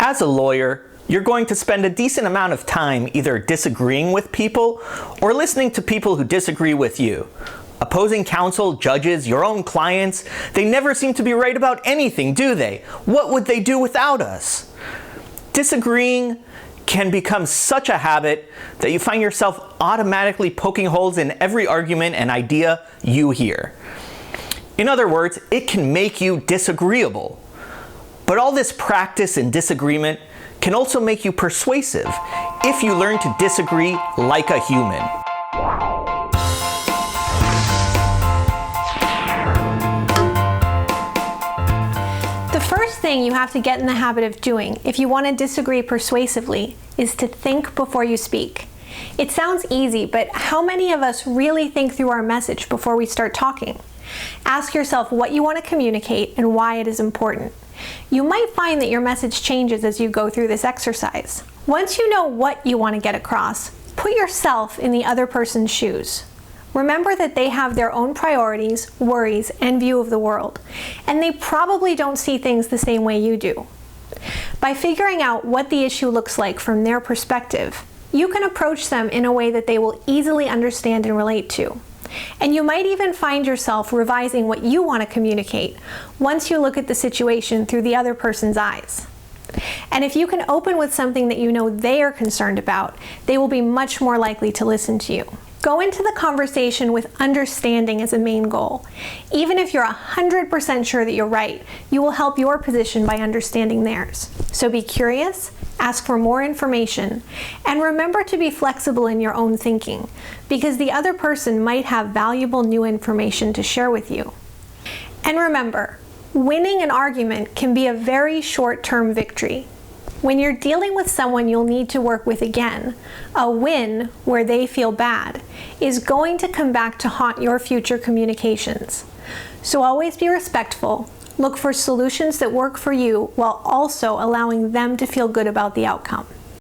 As a lawyer, you're going to spend a decent amount of time either disagreeing with people or listening to people who disagree with you. Opposing counsel, judges, your own clients, they never seem to be right about anything, do they? What would they do without us? Disagreeing can become such a habit that you find yourself automatically poking holes in every argument and idea you hear. In other words, it can make you disagreeable. But all this practice and disagreement can also make you persuasive if you learn to disagree like a human. The first thing you have to get in the habit of doing if you want to disagree persuasively is to think before you speak. It sounds easy, but how many of us really think through our message before we start talking? Ask yourself what you want to communicate and why it is important. You might find that your message changes as you go through this exercise. Once you know what you want to get across, put yourself in the other person's shoes. Remember that they have their own priorities, worries, and view of the world, and they probably don't see things the same way you do. By figuring out what the issue looks like from their perspective, you can approach them in a way that they will easily understand and relate to. And you might even find yourself revising what you want to communicate once you look at the situation through the other person's eyes. And if you can open with something that you know they are concerned about, they will be much more likely to listen to you. Go into the conversation with understanding as a main goal. Even if you're 100% sure that you're right, you will help your position by understanding theirs. So be curious, ask for more information, and remember to be flexible in your own thinking, because the other person might have valuable new information to share with you. And remember, winning an argument can be a very short-term victory. When you're dealing with someone you'll need to work with again, a win where they feel bad is going to come back to haunt your future communications. So always be respectful, look for solutions that work for you while also allowing them to feel good about the outcome.